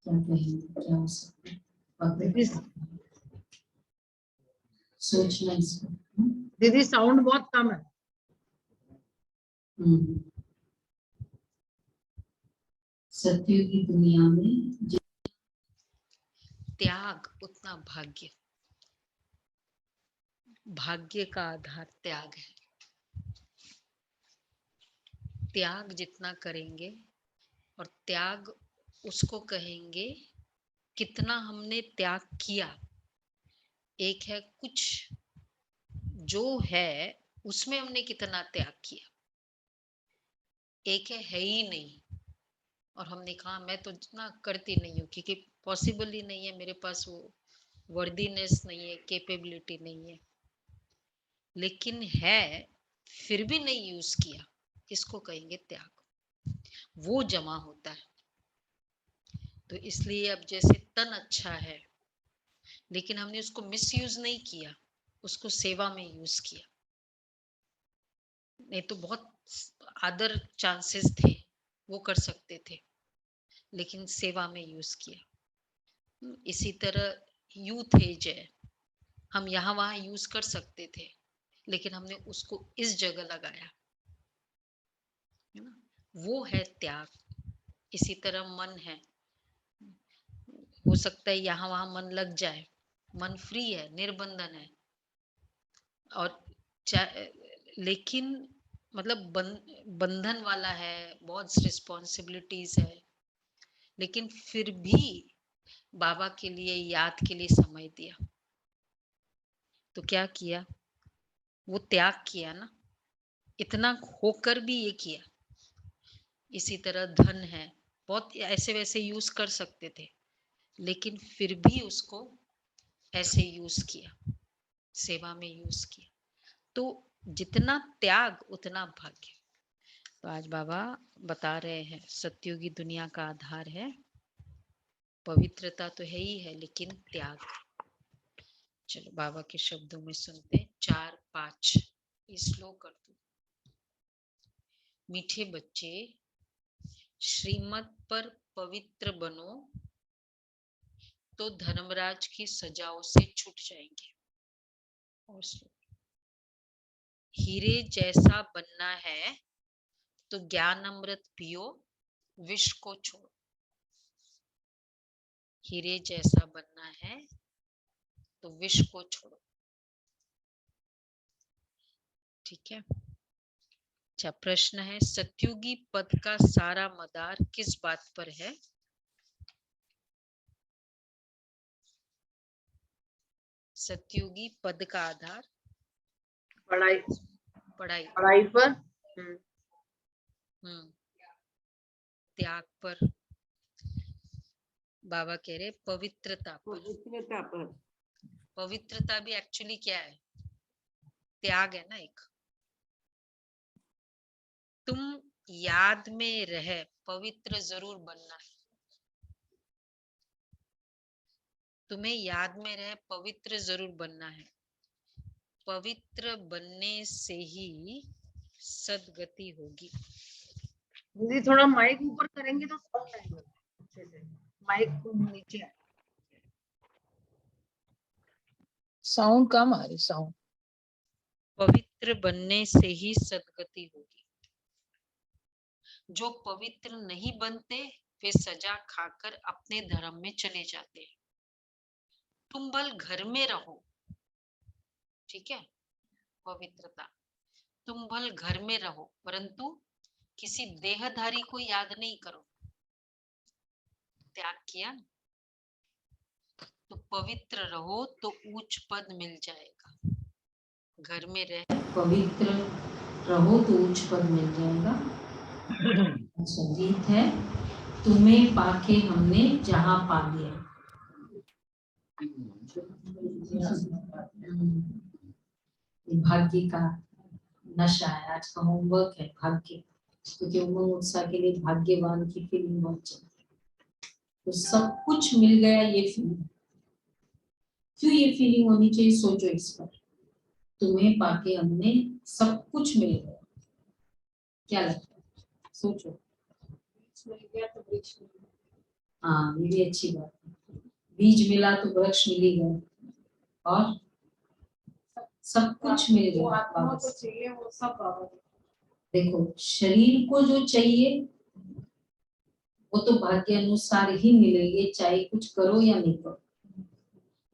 क्या कहेंगे, क्या हो सकता है, सोचना इसको। दीदी साउंड बहुत कम है। सत्य की दुनिया में त्याग उतना भाग्य, भाग्य का आधार त्याग है। त्याग जितना करेंगे, और त्याग उसको कहेंगे कितना हमने त्याग किया। एक है कुछ जो है उसमें हमने कितना त्याग किया, एक है ही नहीं और हमने कहा मैं तो इतना करती नहीं हूँ क्योंकि पॉसिबल ही नहीं है, मेरे पास वो वर्दीनेस नहीं है, कैपेबिलिटी नहीं है। लेकिन है फिर भी नहीं यूज किया, इसको कहेंगे त्याग। वो जमा होता है। तो इसलिए अब जैसे तन अच्छा है लेकिन हमने उसको मिसयूज नहीं किया, उसको सेवा में यूज किया। नहीं तो बहुत अदर चांसेस थे, वो कर सकते थे, लेकिन सेवा में यूज किया। इसी तरह यूथ एज है, हम यहाँ वहां यूज कर सकते थे लेकिन हमने उसको इस जगह लगाया, है ना, वो है त्याग। इसी तरह मन है, हो सकता है यहाँ वहां मन लग जाए, मन फ्री है, निर्बंधन है, और लेकिन मतलब बंधन वाला है, बहुत रिस्पॉन्सिबिलिटीज है, लेकिन फिर भी बाबा के लिए, याद के लिए समय दिया। तो क्या किया, वो त्याग किया ना, इतना होकर भी ये किया। इसी तरह धन है, बहुत ऐसे वैसे यूज कर सकते थे लेकिन फिर भी उसको ऐसे यूज किया, सेवा में यूज किया। तो जितना त्याग उतना भाग्य। तो आज बाबा बता रहे हैं सत्युगी दुनिया का आधार है, पवित्रता तो है ही है लेकिन त्याग। चलो बाबा के शब्दों में सुनते हैं 4-5 श्लोक कर दो। मीठे बच्चे, श्रीमत पर पवित्र बनो तो धर्मराज की सजाओं से छूट जाएंगे। और श्लोक, हीरे जैसा बनना है तो ज्ञान अमृत पियो, विष को छोड़ो। हीरे जैसा बनना है तो विष को छोड़ो। ठीक है। अच्छा, प्रश्न है सत्युगी पद का सारा मदार किस बात पर है? सत्युगी पद का आधार पढ़ाई, पढ़ाई पढ़ाई पर, त्याग पर। बाबा कह रहे पवित्रता पर। पवित्रता पर। पवित्रता भी एक्चुअली क्या है, त्याग है ना एक। तुम याद में रहे पवित्र जरूर बनना है, तुम्हें याद में रहे पवित्र जरूर बनना है। पवित्र बनने से ही सदगति होगी। दीदी थोड़ा माइक ऊपर करेंगे तो साउंड आएगा अच्छे से, माइक नीचे है, साउंड कम आ रही साउंड। पवित्र बनने से ही सदगति होगी। जो पवित्र नहीं बनते वे सजा खाकर अपने धर्म में चले जाते हैं। तुम बल घर में रहो, ठीक है, पवित्रता। तुम भल घर में रहो परंतु किसी देहधारी को याद नहीं करो। त्याग किया तो पवित्र रहो तो उच्च पद मिल जाएगा। घर में रह पवित्र रहो तो उच्च पद मिल जाएगा। अच्छा, गीत है, तुम्हें पाके हमने जहां पा लिया। भाग्य का नशा है, आज का होमवर्क है भाग्य, क्योंकि उमंग उत्साह के लिए भाग्यवान की फीलिंग बहुत चलती है। तो सब कुछ मिल गया, ये फीलिंग क्यों, ये फीलिंग होनी चाहिए, सोचो इस पर। तुम्हें पाके हमने सब कुछ मिल गया, क्या लगता है, सोचो। हाँ, ये भी अच्छी बात है। बीज मिला तो वृक्ष मिल ही गया और सब कुछ मिल जो गया आत्मा बाबा को से। चाहिए वो सब बाबा देते देखो, शरीर को जो चाहिए वो तो भाग्य अनुसार ही मिलेगी, चाहे कुछ करो या नहीं करो।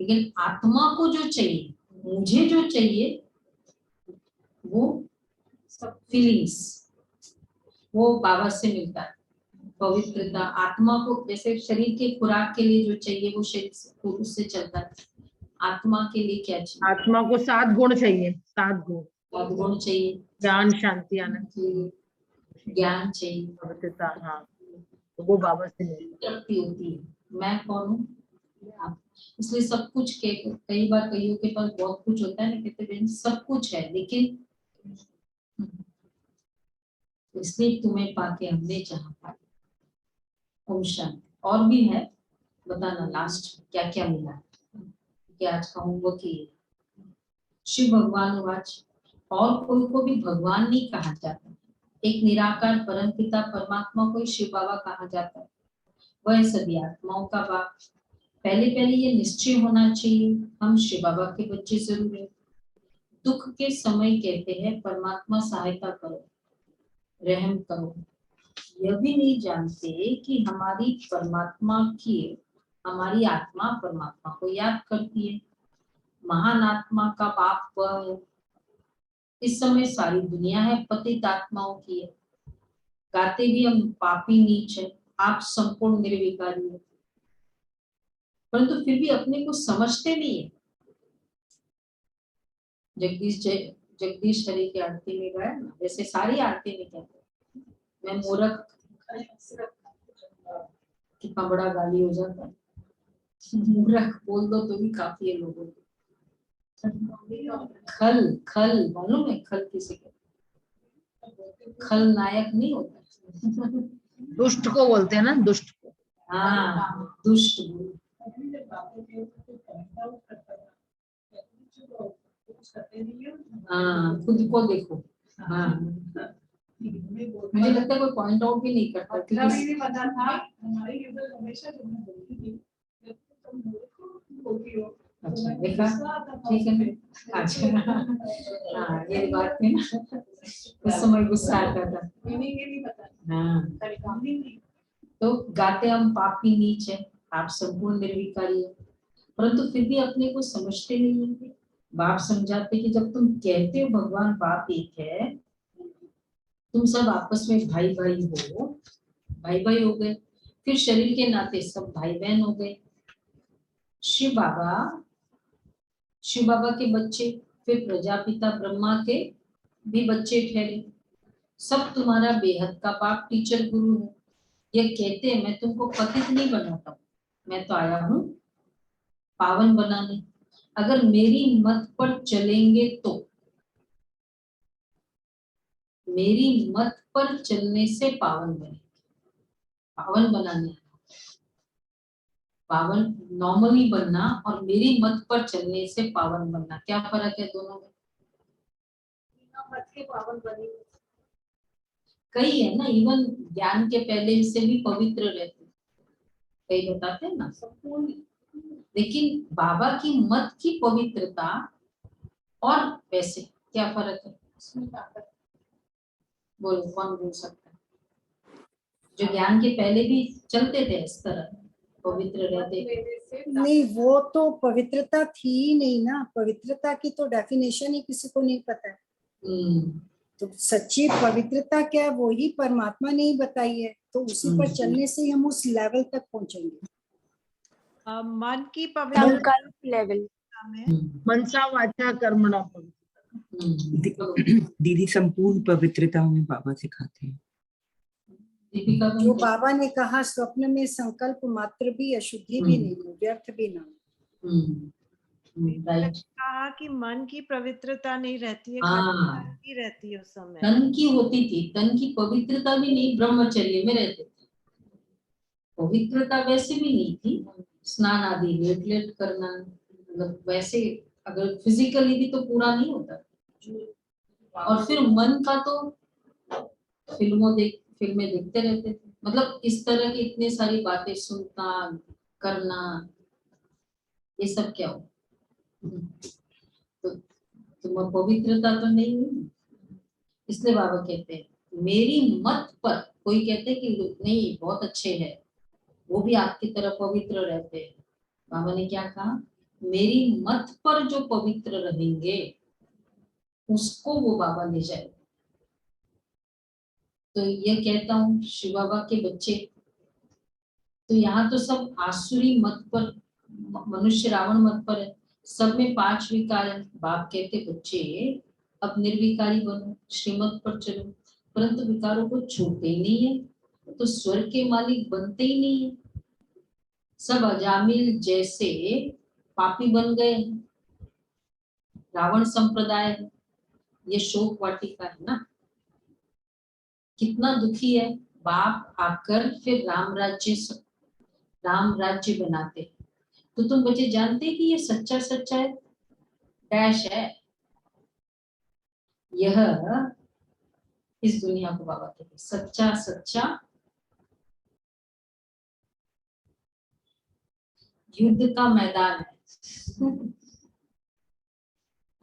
लेकिन आत्मा को जो चाहिए, मुझे जो चाहिए, वो सब फीलिंग्स वो बाबा से मिलता है। पवित्रता आत्मा को, जैसे शरीर के खुराक के लिए जो चाहिए वो शरीर से पुरुष से चलता है। आत्मा के लिए क्या चाहिए? आत्मा को 7 गुण चाहिए, 7 गुण। सद्गुण चाहिए, ज्ञान, शांति, आनंद, ज्ञान चाहिए, पवित्रता। हाँ, तो वो बाबा से मिलता तृप्ति होती है। मैं कौन हूँ? आप। इसलिए सब कुछ के कई बार कईयों के पास बहुत कुछ होता है ना, कहते हैं सब कुछ है लेकिन इसलिए तुम्हें पाके हमने जहाँ पाया। ओम शांति। और भी है, बताना लास्ट क्या क्या मिला कि आज का होमवर्क ये। शिव भगवान वाच, और कोई को भी भगवान नहीं कहा जाता, एक निराकार परमपिता परमात्मा को ही शिव बाबा कहा जाता है। वह सभी आत्माओं का बाप। पहले पहले ये निश्चय होना चाहिए, हम शिव बाबा के बच्चे जरूर हैं। दुख के समय कहते हैं परमात्मा सहायता करो, रहम करो। यह भी नहीं जानते कि हमारी परमात्मा की, हमारी आत्मा परमात्मा को याद करती है। महान आत्मा का बाप वह है। इस समय सारी दुनिया है पतित आत्माओं की है। गाते भी हम पापी नीच है, आप संपूर्ण निर्विकारी है, परंतु फिर भी अपने को समझते नहीं है। जगदीश हरि की आरती में गाया ना, जैसे सारी आरती में कहते हैं मैं मूर्ख, कितना बड़ा गाली हो जाता है। मूर्ख बोल दो तो भी काफी है लोगों को। खल खल मालूम है खल किसे कहते? खल नायक नहीं होता। दुष्ट को बोलते हैं ना, दुष्ट को। हाँ, दुष्ट। हाँ, खुद को देखो। हाँ, मुझे लगता है कोई पॉइंट आउट भी नहीं करता क्योंकि पता था हमारी यूजर हमेशा जो मैं बोलती थी तुम बोलती हो। अच्छा देखा, ठीक है ना। अच्छा हाँ, ये बात है ना, उस समय गुस्सा आता था। मीनिंग ये नहीं पता। हाँ, तो गाते हम पापी नीच है, आप संपूर्ण निर्विकारी है, परंतु फिर भी अपने को समझते नहीं है। बाप समझाते कि जब तुम कहते हो भगवान बाप एक है, तुम सब आपस में भाई भाई हो, भाई भाई हो गए, फिर शरीर के नाते सब भाई बहन हो गए। शिव बाबा के बच्चे, फिर प्रजापिता ब्रह्मा के भी बच्चे ठहरे। सब तुम्हारा बेहद का बाप टीचर गुरु है। ये कहते हैं मैं तुमको पतित नहीं बनाता हूँ, मैं तो आया हूँ पावन बनाने। अगर मेरी मत पर चलेंगे तो, मेरी मत पर चलने से पावन बने। पावन बनाने, पावन नॉर्मली बनना और मेरी मत पर चलने से पावन बनना, क्या फर्क है दोनों में? मत के पावन बनी कई है ना, इवन ज्ञान के पहले से भी पवित्र रहते, कई बताते हैं ना संपूर्ण। लेकिन बाबा की मत की पवित्रता और वैसे क्या फर्क है? बोलो कौन बोल सकता है? जो ज्ञान के पहले भी चलते थे इस तरह पवित्र रहते। नहीं, वो तो पवित्रता थी ही नहीं ना। पवित्रता की तो डेफिनेशन ही किसी को नहीं पता है। तो सच्ची पवित्रता क्या है वो ही परमात्मा ने ही बताई है, तो उसी पर चलने से ही हम उस लेवल तक पहुंचेंगे। मन की पवित्रता लेवल मनसा वाचा कर्मणा पवित्र। दीदी संपूर्ण पवित्रता हमें बाबा सिखाते हैं। दीपिका जो बाबा ने कहा स्वप्न में संकल्प मात्र भी अशुद्धि भी नहीं हो, व्यर्थ भी ना हो। राइट, कहा कि मन की पवित्रता नहीं रहती है, हाँ, तन की रहती है उस समय। तन की होती थी, तन की पवित्रता भी नहीं, ब्रह्मचर्य में रहते थे। पवित्रता वैसे भी नहीं थी, स्नान आदि लेट लेट करना, मतलब वैसे अगर फिजिकली भी तो पूरा नहीं होता। और फिर मन का तो फिल्में देखते रहते थे, मतलब इस तरह की इतनी सारी बातें सुनना करना, ये सब क्या हो? तो तुम पवित्रता तो नहीं हुई। इसलिए बाबा कहते हैं मेरी मत पर, कोई कहते हैं कि नहीं बहुत अच्छे हैं वो भी आपकी तरह पवित्र रहते हैं, बाबा ने क्या कहा, मेरी मत पर जो पवित्र रहेंगे उसको वो बाबा ले जाए। तो ये कहता हूँ शिव बाबा के बच्चे, तो यहाँ तो सब आसुरी मत पर, मनुष्य रावण मत पर है, सब में 5 विकार है। बाप कहते बच्चे अब निर्विकारी बनो, श्रीमत पर चलो, परंतु विकारों को छोड़ते ही नहीं है तो स्वर्ग के मालिक बनते ही नहीं है। सब अजामिल जैसे पापी बन गए, रावण संप्रदाय है, ये शोक वाटिका है ना, कितना दुखी है। बाप आकर फिर राम राज्य बनाते, तो तुम बच्चे जानते कि ये सच्चा सच्चा है, डैश है, यह इस दुनिया को बाबा कहते सच्चा सच्चा युद्ध का मैदान है।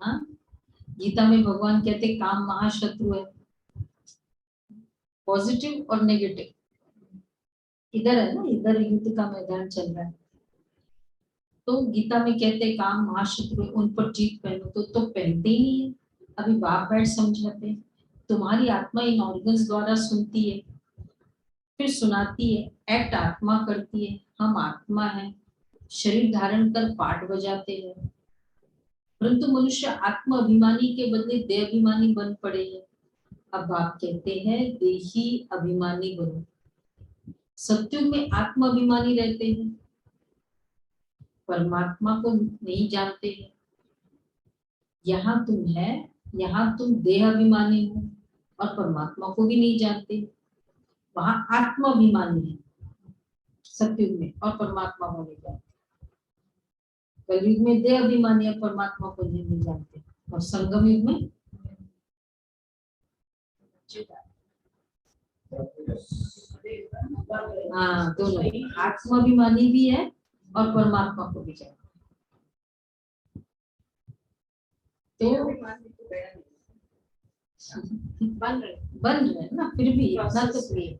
हाँ, गीता में भगवान कहते काम महाशत्रु है, पॉजिटिव और नेगेटिव, इधर है ना, इधर युद्ध का मैदान चल रहा है। तो गीता में कहते काम महाशत्रु, उन पर जीत पहनो, तो पहनते ही नहीं है। अभी बाप बैठ समझाते हैं तुम्हारी आत्मा इन ऑर्गन्स द्वारा सुनती है, फिर सुनाती है, एक्ट आत्मा करती है, हम आत्मा है, शरीर धारण कर पाठ बजाते हैं, परंतु मनुष्य आत्म अभिमानी के बदले देह अभिमानी बन पड़े हैं। अब बाप कहते हैं देही अभिमानी बनो। सत्युग में आत्म अभिमानी रहते हैं, परमात्मा को नहीं जानते हैं। यहाँ तुम है, यहाँ तुम देह अभिमानी हो और परमात्मा को भी नहीं जानते, वहां आत्म अभिमानी है सत्युग में और परमात्मा को नहीं जानते। कलयुग में देह अभिमानी और परमात्मा को नहीं जानते, और संगम युग में हाँ दोनों, आत्माभिमानी भी है और परमात्मा को भी जानते। तो बन रहे ना, फिर भी इतना तो प्रिय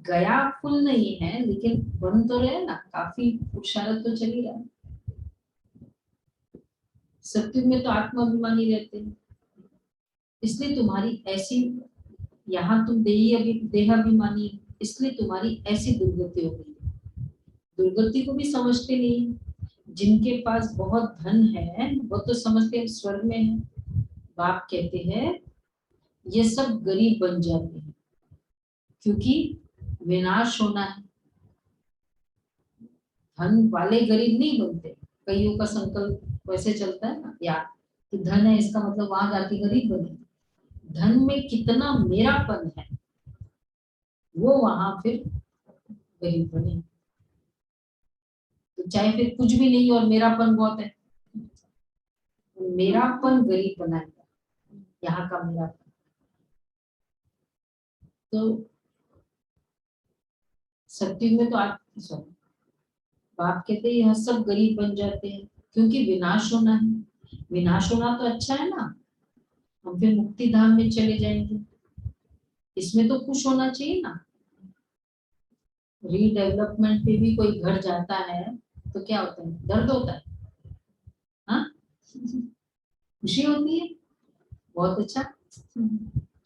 गया फुल नहीं है, लेकिन बन तो रहे ना, काफी पुरुषार्थ तो चल ही रहा है। सत्युग में तो आत्माभिमानी रहते हैं, इसलिए तुम्हारी ऐसी, यहाँ तुम देहाभिमानी, इसलिए तुम्हारी ऐसी दुर्गति हो गई। दुर्गति को भी समझते नहीं, जिनके पास बहुत धन है वो तो समझते हैं स्वर्ग में है। बाप कहते हैं ये सब गरीब बन जाते हैं क्योंकि विनाश होना है। धन वाले गरीब नहीं बनते, कईयों का संकल्प वैसे चलता है ना यार कि धन है इसका मतलब वहां जाके गरीब बने। धन में कितना मेरापन है वो वहां फिर गरीब बने। तो चाहे फिर कुछ भी नहीं और मेरापन बहुत है, मेरापन गरीब बनाएगा यहाँ का मेरापन। तो सत्युग में तो बाप कहते हैं यह सब गरीब बन जाते हैं क्योंकि विनाश होना है। विनाश होना तो अच्छा है ना, हम फिर मुक्ति धाम में चले जाएंगे, इसमें तो खुश होना चाहिए ना। रीडेवलपमेंट पे भी कोई घर जाता है तो क्या होता है, दर्द होता है, हाँ खुशी होती है, बहुत अच्छा,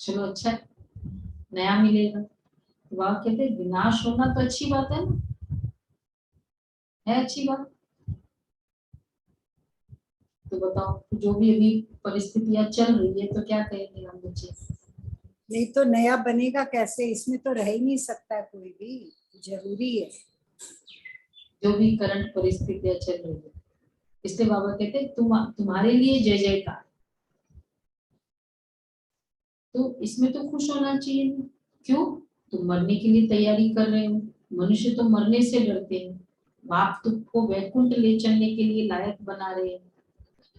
चलो अच्छा है, नया मिलेगा। तो बाप कहते हैं विनाश होना तो अच्छी बात है ना, है अच्छी बात। तो बताओ जो भी अभी परिस्थितियां चल रही है तो क्या कहेंगे हम बच्चे? नहीं तो नया बनेगा कैसे, इसमें तो रह ही नहीं सकता कोई भी, जरूरी है जो भी करंट परिस्थितियां चल रही है, इसलिए बाबा कहते हैं तुम्हारे लिए जय जयकार। तो इसमें तो खुश होना चाहिए, क्यों? तुम मरने के लिए तैयारी कर रहे हो, मनुष्य तो मरने से डरते हैं, बाप तुमको वैकुंठ ले चलने के लिए लायक बना रहे हैं।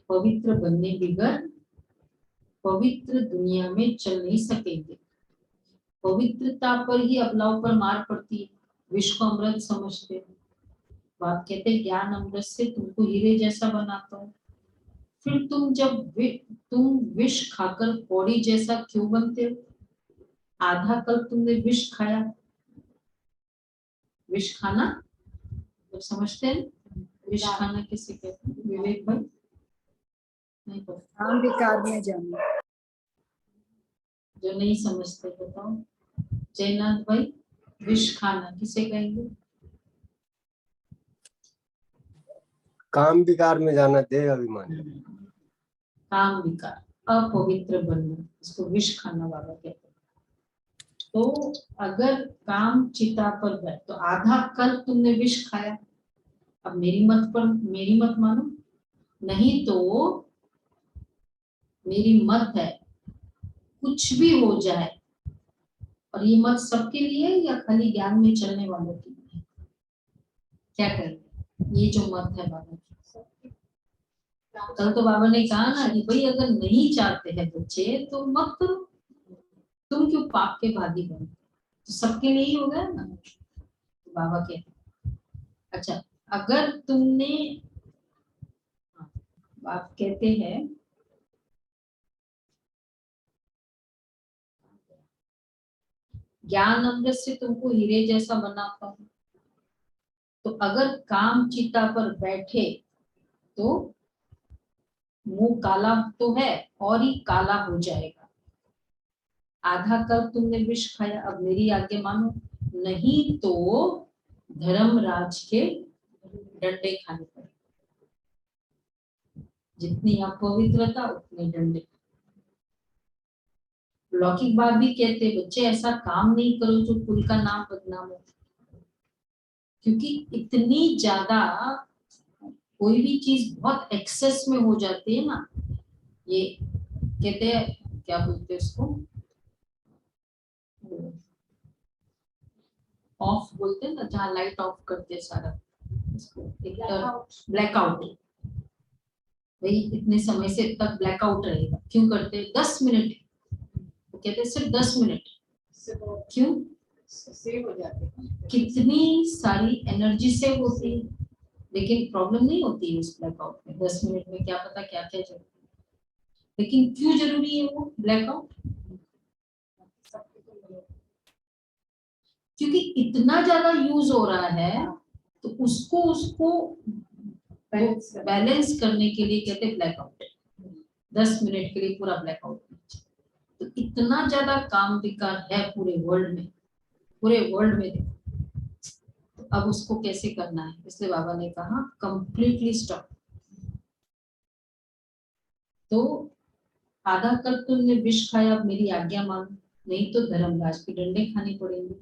पवित्र बनने बगैर पवित्र दुनिया में चल नहीं सकेंगे। पवित्रता पर ही अबलाओं पर मार पड़ती है, विष को अमृत समझते हैं। बाप कहते हैं ज्ञान अमृत से तुमको हीरे जैसा बनाता हूँ। फिर तुम तुम विष खाकर पौड़ी जैसा क्यों बनते हो? आधा कल तुमने विष खाया। विष खाना तो समझते हैं, विष खाना किसे कहते हैं? विवेक भाई नहीं पता, काम विकार में जाना। जो नहीं समझते बताओ। जयनाथ भाई, विष खाना किसे कहेंगे? काम विकार में जाना, देह अभिमान। काम विकार, अपवित्र बनना, इसको विष खाना वाला कहते हैं। तो अगर काम चिता पर बैठ, तो आधा कल तुमने विष खाया, अब मेरी मत मानो, नहीं तो मेरी मत है कुछ भी हो जाए। और ये मत सबके लिए या खाली ज्ञान में चलने वालों के लिए? क्या करेंगे? ये जो मत है बाबा की, कल तो बाबा ने कहा ना कि भाई अगर नहीं चाहते हैं बच्चे तो मत करो, तुम क्यों पाप के भागी बनो? तो सबके लिए ही हो गया ना। तो बाबा कहते, अच्छा अगर तुमने, बाप कहते हैं ज्ञान अमृत से तुमको हीरे जैसा बनाता हूँ। तो अगर काम चिता पर बैठे तो मुंह काला तो है और ही काला हो जाएगा। आधा कल तुमने विष खाया, अब मेरी आज्ञा मानो, नहीं तो धर्मराज के डंडे खाने पड़े। जितनी अपवित्रता उतने डंडे। लौकिक बात भी कहते बच्चे ऐसा काम नहीं करो जो कुल का नाम बदनाम हो, क्योंकि इतनी ज्यादा कोई भी चीज बहुत एक्सेस में हो जाती है ना, ये कहते हैं क्या बोलते हैं उसको, ऑफ बोलते हैं ना, जहाँ लाइट ऑफ करते हैं सारा, ब्लैकआउट। भाई इतने समय से तक ब्लैकआउट रहेगा, क्यों करते हैं? 10 मिनट, वो कहते हैं सिर्फ 10 मिनट, क्यों? सेव हो जाते हैं। कितनी सारी एनर्जी सेव होती है, लेकिन प्रॉब्लम नहीं होती है उस ब्लैकआउट में। 10 मिनट में क्या पता क्या क्या जरूरी है, लेकिन क्यों जरूरी है वो ब्लैकआउट? क्योंकि इतना ज्यादा यूज हो रहा है, तो उसको बैलेंस करने के लिए कहते हैं ब्लैकआउट। 10 मिनट के लिए पूरा ब्लैकआउट। तो इतना ज्यादा काम विकार है पूरे वर्ल्ड में, तो अब उसको कैसे करना है? इसलिए बाबा ने कहा कंप्लीटली स्टॉप। तो आधा कल तुमने विष खाया, अब मेरी आज्ञा मानो, नहीं तो धर्मराज के डंडे खाने पड़ेंगे।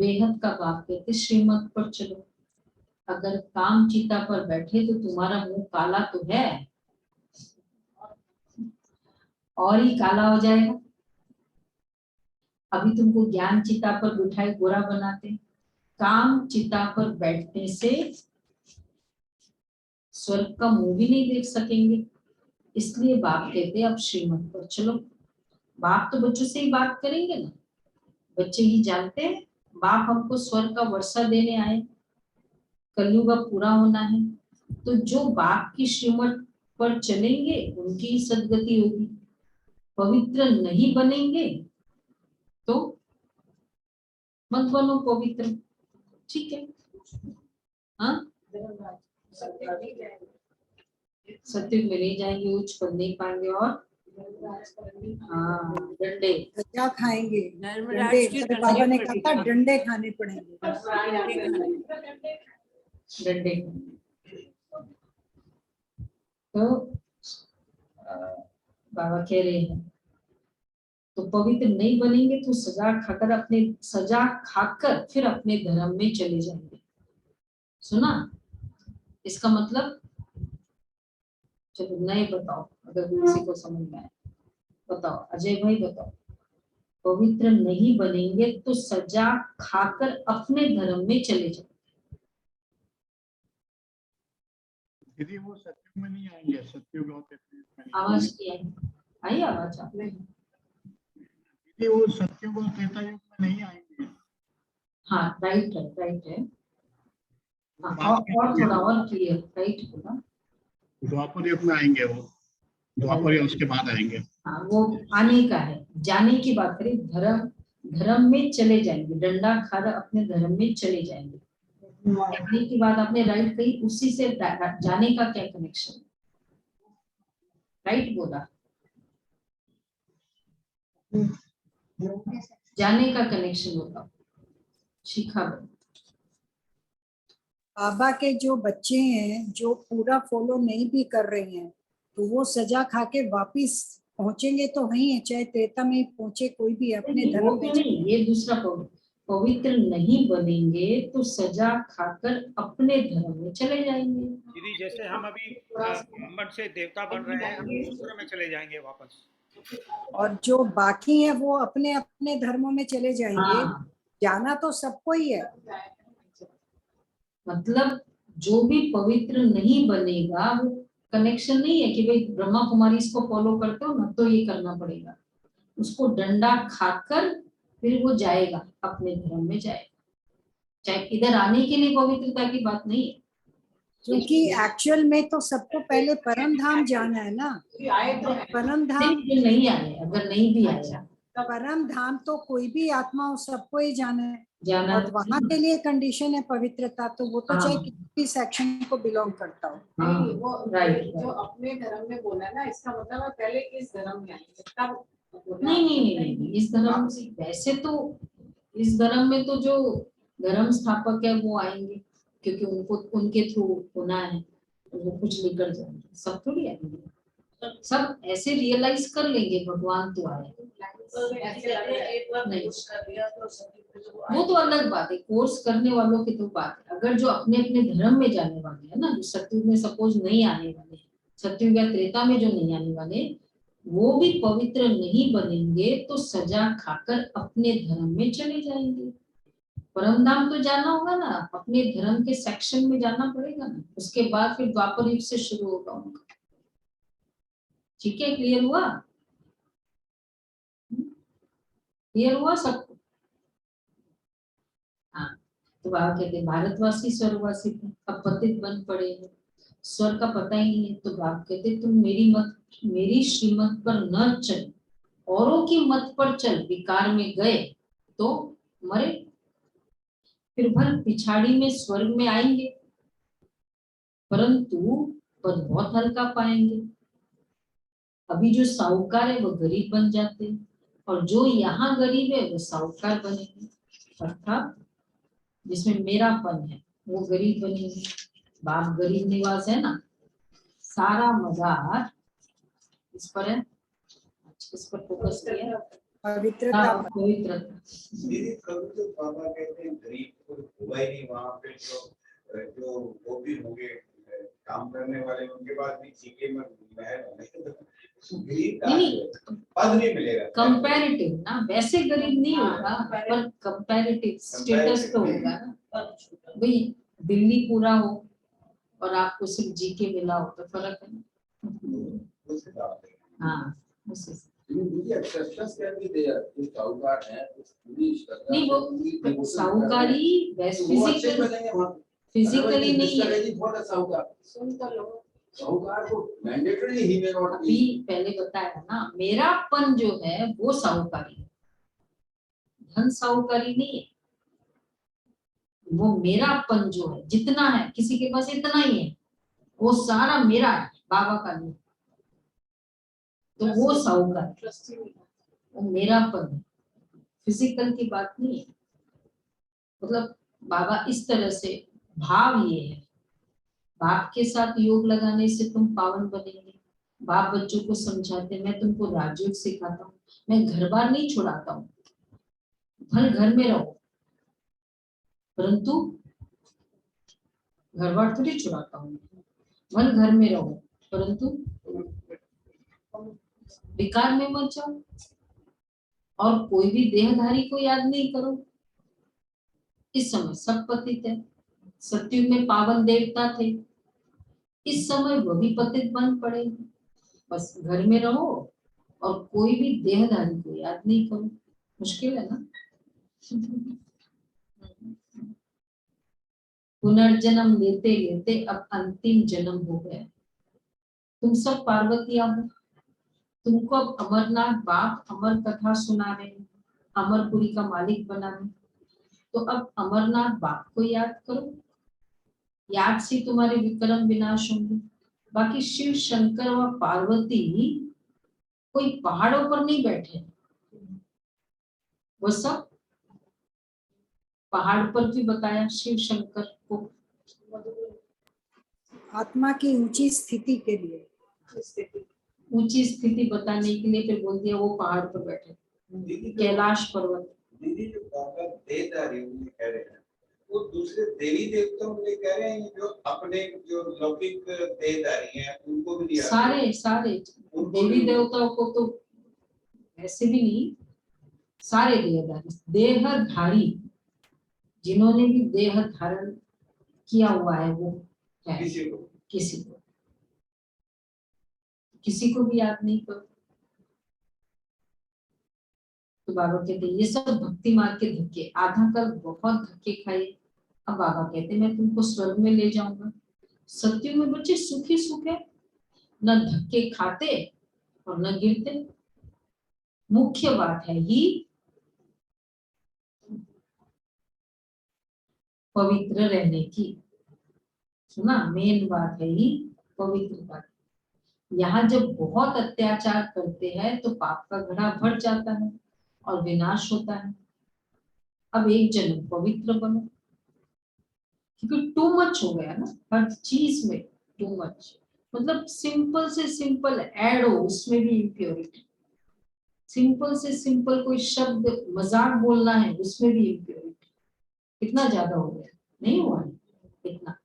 बेहद का बाप कहते श्रीमत पर चलो। अगर काम चिता पर बैठे तो तुम्हारा मुंह काला तो है और ही काला हो जाएगा। अभी तुमको ज्ञान चिता पर बिठाए गोरा बनाते, काम चिता पर बैठने से स्वर्ग का मुंह भी नहीं देख सकेंगे। इसलिए बाप कहते अब श्रीमत पर चलो। बाप तो बच्चों से ही बात करेंगे ना, बच्चे ही जानते हैं बाप हमको स्वर्ग का वर्षा देने आए, कलयुग पूरा होना है। तो जो बाप की श्रीमत पर चलेंगे उनकी ही सदगति होगी। पवित्र नहीं बनेंगे तो मत बनो पवित्र, ठीक है? हाँ, सत्युग में नहीं जाएंगे, उच्च पद नहीं पाएंगे और हाँ डंडे क्या खाएंगे? डंडे। तो बाबा ने कहा था डंडे खाने पड़ेंगे। डंडे। तो बाबा कह रहे हैं तो पवित्र नहीं बनेंगे तो सजा खाकर फिर अपने धर्म में चले जाएंगे। सुना इसका मतलब? चलो नहीं बताओ, अगर किसी को समझ में आए बताओ। अजय भाई बताओ, पवित्र नहीं बनेंगे तो सजा खाकर अपने धर्म में चले जाएंगे। दीदी वो सत्युग में नहीं आएंगे, सत्युग होते आवाज की आई आवाज आप? कि वो सत्ययुग और त्रेता युग में नहीं आएंगे। हाँ राइट है, राइट है। हाँ, बात और थोड़ा और क्लियर राइट होगा। द्वापर युग में आएंगे वो, द्वापर युग उसके बाद आएंगे। हाँ वो आने का है, जाने की बात करें, धर्म में चले जाएंगे, डंडा खाकर अपने धर्म में चले जाएंगे। जाने की बात आपने राइट कही, उसी से जाने का क्या कनेक्शन, राइट बोला, जाने का कनेक्शन होगा। शिखा बाबा के जो बच्चे हैं जो पूरा फॉलो नहीं भी कर रहे हैं तो वो सजा खा के वापिस पहुंचेंगे तो वही है, चाहे त्रेता में पहुंचे कोई भी अपने नहीं, धर्म वो में तो नहीं, ये दूसरा पवित्र नहीं बनेंगे तो सजा खाकर अपने धर्म में चले जाएंगे। दीदी जैसे हम अभी ब्राह्मण से देवता बन रहे हैं, हम शूद्र में चले जाएंगे वापस। और जो बाकी है वो अपने अपने धर्मों में चले जाएंगे। हाँ, जाना तो सबको ही है, मतलब जो भी पवित्र नहीं बनेगा वो कनेक्शन नहीं है कि भाई ब्रह्मा कुमारी इसको फॉलो करते हो ना तो ये करना पड़ेगा, उसको डंडा खाकर फिर वो जाएगा, अपने धर्म में जाएगा। चाहे इधर आने के लिए पवित्रता की बात नहीं है, क्योंकि एक्चुअल में तो सबको पहले परम धाम जाना है ना। परम धाम जो नहीं आए, अगर नहीं भी आया परम धाम तो कोई भी आत्मा हो सबको ही जाना है, जाना और वहां के लिए कंडीशन है पवित्रता, तो वो तो हाँ। चाहे किसी भी सेक्शन को बिलोंग करता हो। नहीं, वो राइट, जो अपने धर्म में बोला ना, इसका मतलब है पहले इस धर्म में आएंगे तब बोला। नहीं, इस धर्म से वैसे तो इस धर्म में तो जो धर्म स्थापक है वो आएंगे, क्योंकि उनको उनके थ्रू होना है, वो कुछ लेकर जाएंगे, सब थोड़ी आएंगे, सब ऐसे रियलाइज कर लेंगे भगवान तो आए। नहीं, वो तो अलग बात है, कोर्स करने वालों की तो बात है। अगर जो अपने अपने धर्म में जाने वाले हैं ना, जो सतयुग में सपोज नहीं आने वाले, सतयुग या त्रेता में जो नहीं आने वाले, वो भी पवित्र नहीं बनेंगे तो सजा खाकर अपने धर्म में चले जाएंगे। परम धाम तो जाना होगा ना, अपने धर्म के सेक्शन में जाना पड़ेगा ना, उसके बाद फिर द्वापर युग से शुरू होगा उनका। ठीक है, क्लियर हुआ? क्लियर हुआ सबको? हाँ, तो बाबा कहते भारतवासी स्वर्गवासी थे, अब पतित बन पड़े हैं, स्वर्ग का पता ही नहीं है, तो बाबा कहते तुम मेरी श्रीमत पर न चल, औरों की मत पर चल, विकार में गए तो मरे, फिर भर पिछाड़ी में स्वर्ग में आएंगे, परंतु पद बहुत हल्का पाएंगे। अभी जो साहूकार है वो गरीब बन जाते हैं, और जो यहाँ गरीब है वो साहूकार बनेंगे, अर्थात जिसमें मेरापन है वो गरीब बनेंगे। बाप गरीब निवास है ना, सारा मजार इस पर है, इस पर फोकस किया, पवित्रता पर। पवित्रता। दीदी कभी तो बाबा कहते हैं गरीब को हुआ ही नहीं, वहाँ पे जो वो भी होंगे काम करने वाले, उनके पास भी चीके में पद नहीं मिलेगा। कंपैरेटिव ना, वैसे गरीब नहीं होगा, पर कंपैरेटिव स्टेटस तो होगा ना। भाई दिल्ली पूरा हो और आपको सिर्फ जीके मिला हो तो फर्क है ना। हाँ, नहीं वो साहूकारी फिजिकली नहीं है। सुन तो लो, साहूकार को मैंडेटरी ही में नॉट अभी पहले बताया ना, मेरापन जो है वो साहूकारी है, धन साहूकारी नहीं है। वो मेरापन जो है, जितना है किसी के पास इतना ही है, वो सारा मेरा है, बाबा का नहीं, तो वो साहूकार, वो मेरापन है, फिजिकल की बात नहीं है। मतलब बाबा इस तरह से भाव ये है, बाप के साथ योग लगाने से तुम पावन बनेंगे। बाप बच्चों को समझाते, मैं तुमको राजयोग सिखाता हूँ, मैं घर बार नहीं छुड़ाता हूँ, भले घर में रहो, परंतु घर बार थोड़ी छुड़ाता हूँ, भले घर में रहो, परंतु विकार में मत जाओ, और कोई भी देहधारी को याद नहीं करो। इस समय सब पतित है, सतयुग में पावन देवता थे, इस समय वो भी पतित बन पड़े। बस घर में रहो और कोई भी देहधारी को याद नहीं करो, मुश्किल है ना। पुनर्जन्म लेते लेते अब अंतिम जन्म हो गया। तुम सब पार्वतियां हो, तुमको अब अमरनाथ बाप अमर कथा सुना रहे हैं, अमरपुरी का मालिक बना रहे हैं। तो अब अमरनाथ बाप को याद करो, याद से तुम्हारे विक्रम विनाश होंगे। बाकी शिव शंकर व पार्वती कोई पहाड़ों पर नहीं बैठे, वो सब पहाड़ पर भी बताया शिव शंकर को आत्मा की ऊंची स्थिति के लिए, ऊंची स्थिति बताने के लिए फिर बोल दिया वो पहाड़ पर बैठे, दीदी कैलाश पर्वत। दीदी जो बाबा देदारी कह रहे हैं वो दूसरे देवी देवताओं के लिए कह रहे हैं, जो अपने जो लौकिक देहधारी हैं उनको भी दिया। सारे सारे देवी देवताओं को तो ऐसे भी नहीं, सारे देहधारी जिन्होंने भी देह धारण किया हुआ है वो है। किसी को भी याद नहीं करो। तो बाबा कहते ये सब भक्ति मार्ग के धक्के, आधा कल बहुत धक्के खाए। अब बाबा कहते मैं तुमको स्वर्ग में ले जाऊंगा। सत्युग में बच्चे सुखी सुख है, न धक्के खाते और न गिरते। मुख्य बात है ही पवित्र रहने की। सुना, मेन बात है ही पवित्रता। यहाँ जब बहुत अत्याचार करते हैं तो पाप का घड़ा भर जाता है और विनाश होता है। अब एक जन्म पवित्र बनो, क्योंकि टू मच हो गया ना हर चीज में, टू मच। मतलब सिंपल से सिंपल ऐड हो उसमें भी इम्प्योरिटी, सिंपल से सिंपल कोई शब्द मजाक बोलना है उसमें भी इम्प्योरिटी। कितना ज्यादा हो गया, नहीं हुआ है इतना,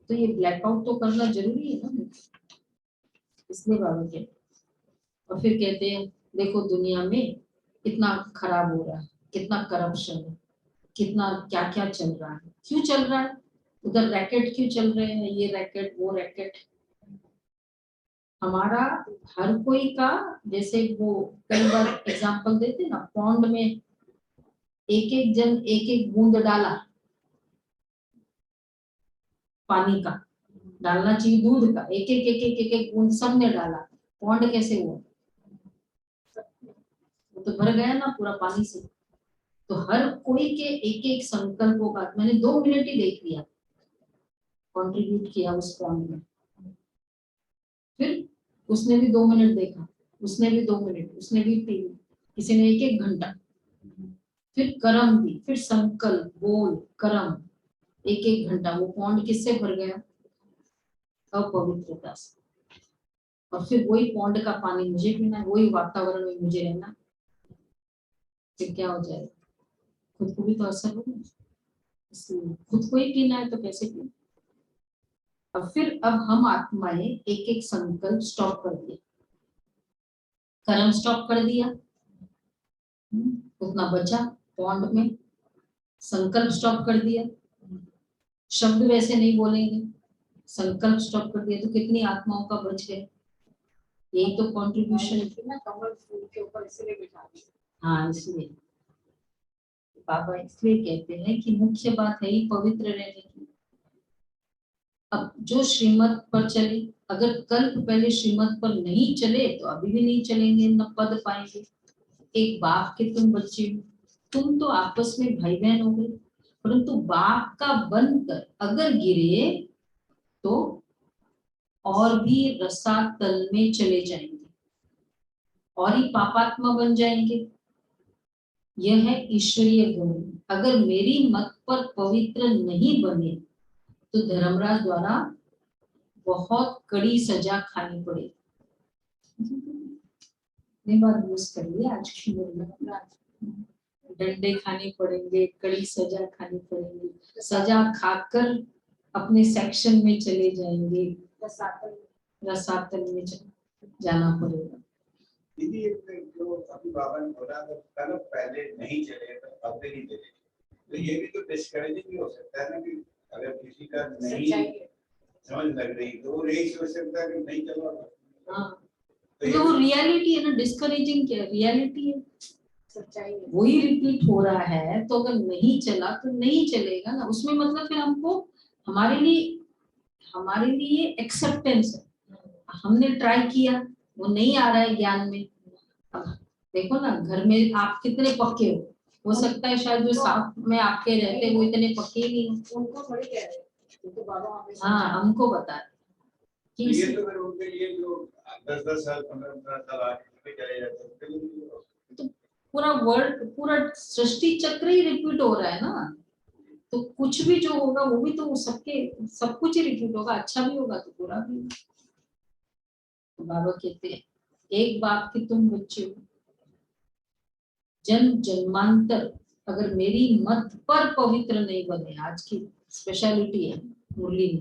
तो ये ब्लैकआउट तो करना जरूरी है ना, इसलिए बाबा कहते। और फिर कहते हैं देखो दुनिया में कितना खराब हो रहा है, कितना करप्शन है, कितना क्या क्या चल रहा है। क्यों चल रहा है? उधर रैकेट क्यों चल रहे हैं, ये रैकेट वो रैकेट। हमारा हर कोई का, जैसे वो कई बार एग्जांपल देते ना, पॉन्ड में एक एक जन एक एक बूंद डाला पानी का, डालना चाहिए दूध का, एक एक एक एक एक एक बूंद सबने डाला, पॉन्ड कैसे हुआ? वो तो भर गया ना पूरा पानी से। तो हर कोई के एक एक संकल्पों का मैंने 2 मिनट ही देख लिया, कंट्रीब्यूट किया उस पॉइंट में। फिर उसने भी 2 मिनट देखा, उसने भी 2 मिनट, उसने भी 3, किसी ने 1 घंटा। फिर कर्म भी, फिर संकल्प बोल कर्म 1 घंटा। वो पॉन्ड किससे भर गया? अपवित्रता से। और फिर वही पॉन्ड का पानी मुझे पीना है, वही वातावरण में मुझे रहना, फिर क्या हो जाएगा? खुद को भी तो असर होगा, इसलिए खुद को ही पीना है तो कैसे पीना। अब फिर अब हम आत्माएं एक एक संकल्प स्टॉप कर दिया, कर्म स्टॉप कर दिया, उतना बचा पॉन्ड में, संकल्प स्टॉप कर दिया, शब्द वैसे नहीं बोलेंगे, संकल्प स्टॉप कर दिया, तो कितनी आत्माओं का बच गए। यही तो कंट्रीब्यूशन है। कमल फूल के ऊपर इसलिए बिठा दिया। हाँ, इसलिए बाबा इसलिए कहते हैं कि मुख्य बात है ही पवित्र रहने की। अब जो श्रीमत पर चले, अगर कल्प पहले श्रीमत पर नहीं चले तो अभी भी नहीं चलेंगे, न पद पाएंगे। एक बाप के तुम बच्चे हो, तुम तो आपस में भाई बहन हो गए, परंतु बाप का बनकर अगर गिरे तो और भी रसातल में चले जाएंगे और ही पापात्मा बन जाएंगे। यह है ईश्वरीय गुण। अगर मेरी मत पर पवित्र नहीं बने तो धर्मराज द्वारा बहुत कड़ी सजा खानी पड़ेगी। बात यूज कर लिया आज की, डंडे खाने पड़ेंगे, कड़ी सजा खानी पड़ेगी, सजा खाकर अपने सेक्शन में चले जाएंगे, रसातल में जाना पड़ेगा। दीदी जो अभी बाबा ने बोला तो कल पहले नहीं चले तो अब भी नहीं चले, तो ये भी तो डिस्करेजिंग भी हो सकता है ना कि अगर किसी का नहीं समझ लग रही तो वो यही सोच सकता है कि नहीं चलो। हाँ, तो वो रियलिटी है ना, डिस्करेजिंग क्या रियलिटी है। वही रिपीट हो रहा है, तो अगर नहीं चला तो नहीं चलेगा ना। उसमें मतलब फिर हमको हमारे लिए एक्सेप्टेंस है। हमने ट्राई किया, वो नहीं आ रहा है ज्ञान में। अब देखो ना, घर में आप कितने पक्के हो सकता है शायद जो साथ में आपके रहते वो इतने पक्के ही नहीं हो। उनको थोड़ी कह रहे हैं, तो बाबा हमेशा हाँ, हमको बता कि ये तो फिर उनके लिए जो 10-10 साल 15-15 साल आगे चले जाते हैं, उनके लिए तो पूरा वर्ल्ड, पूरा सृष्टि चक्र ही रिपीट हो रहा है ना। तो कुछ भी जो होगा वो भी तो सबके सब कुछ ही रिपीट होगा, अच्छा भी होगा तो बुरा भी होगा। तो बाबा कहते हैं एक बाप के तुम बच्चे हो, जन्म जन्मांतर अगर मेरी मत पर पवित्र नहीं बने, आज की स्पेशलिटी है मुरली ने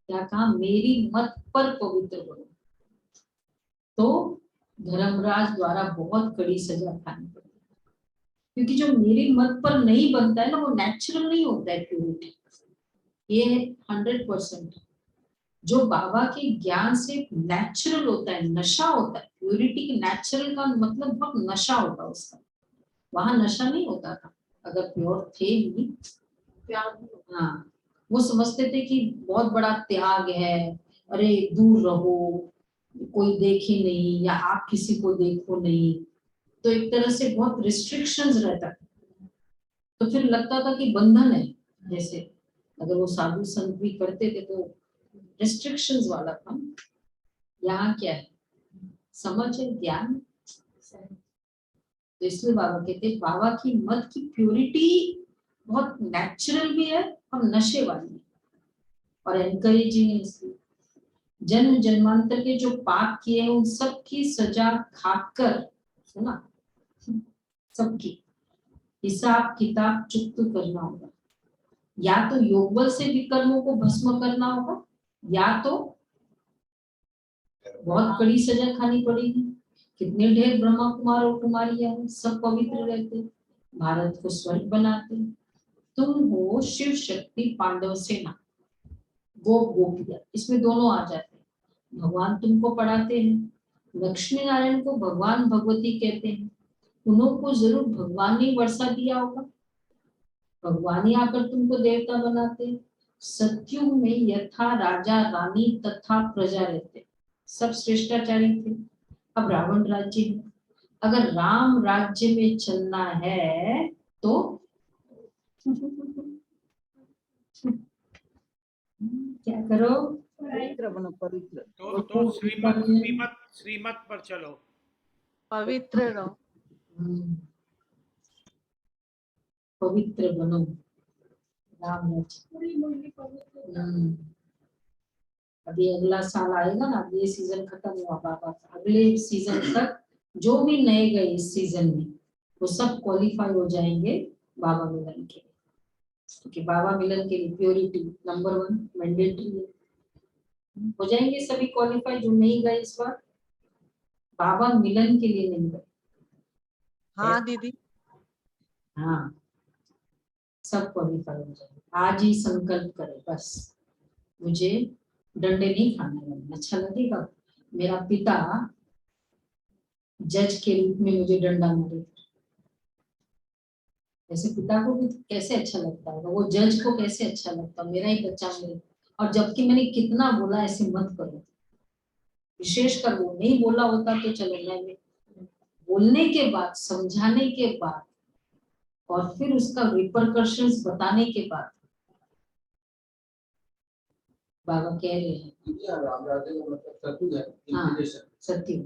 क्या कहा, मेरी मत पर पवित्र बनो, तो धर्मराज द्वारा बहुत कड़ी सजा खानी पड़ेगी। क्योंकि जो मेरी मत पर नहीं बनता है ना, वो नेचुरल नहीं होता है प्योरिटी। ये 100% जो बाबा के ज्ञान से नेचुरल होता है, नशा होता है। प्योरिटी के नेचुरल का मतलब बहुत नशा होता है उसका। वहां नशा नहीं होता था अगर प्योर थे ही। हाँ, वो समझते थे कि बहुत बड़ा त्याग है, अरे दूर रहो, कोई देखे नहीं, या आप किसी को देखो नहीं, तो एक तरह से बहुत रिस्ट्रिक्शंस रहता था। तो फिर लगता था कि बंधन है, जैसे अगर वो साधु संत भी करते थे तो रिस्ट्रिक्शंस वाला था। यहाँ क्या है, समझ है, ज्ञान। तो इसलिए बाबा कहते हैं बाबा की मत की प्योरिटी बहुत नेचुरल भी है और नशे वाली है और एनकरेजिंग है। इसलिए जन्म जन्मांतर के जो पाप किए हैं उन सब की सजा खाकर, सुना, सबकी हिसाब किताब चुकता करना होगा। या तो योगबल से विकर्मों को भस्म करना होगा, या तो बहुत कड़ी सजा खानी पड़ेगी। कितने ढेर ब्रह्मा कुमार और कुमारियां हैं, सब पवित्र रहते, भारत को स्वर्ग बनाते। तुम हो शिव शक्ति पांडव सेना, गोपिया, इसमें दोनों आ जाते हैं। भगवान तुमको पढ़ाते हैं। लक्ष्मी नारायण को भगवान भगवती कहते हैं, उन्हों को जरूर भगवान ने वर्षा दिया होगा, भगवान ही आकर तुमको देवता बनाते हैं। सत्युग में यथा राजा रानी तथा प्रजा रहते, सब श्रेष्ठाचारी थे। अब रावण राज्य है, अगर राम राज्य में चलना है तो क्या करो, पवित्र बनो, पवित्र तो श्रीमत पर चलो, पवित्र रहो। पवित्र बनो, राम राज्य। अभी अगला साल आएगा ना, ये सीजन खत्म हुआ बाबा का, अगले सीजन तक जो भी नए गए इस सीजन में वो सब क्वालिफाई हो जाएंगे बाबा मिलन के लिए। क्योंकि बाबा मिलन के लिए प्योरिटी नंबर 1 मैंडेटरी है। हो जाएंगे सभी क्वालिफाई जो नहीं गए इस बार, बाबा मिलन के लिए नहीं गए। हाँ दीदी, हाँ, सब क्वालिफाई हो जाएंगे। आज ही संकल्प करें बस, मुझे डंडे नहीं खाने वाले, अच्छा लगेगा मेरा पिता जज के रूप में मुझे डंडा मारे, ऐसे पिता को भी कैसे अच्छा लगता होगा, वो जज को कैसे अच्छा लगता, मेरा ही बच्चा मेरे। और जबकि मैंने कितना बोला ऐसे मत करो, विशेषकर वो नहीं बोला होता तो चलो, मैं बोलने के बाद, समझाने के बाद और फिर उसका रिपरकशंस बताने के बाद बाबा कह रहे हैं राम राज्य का मतलब सत्युग है, हाँ, सत्य।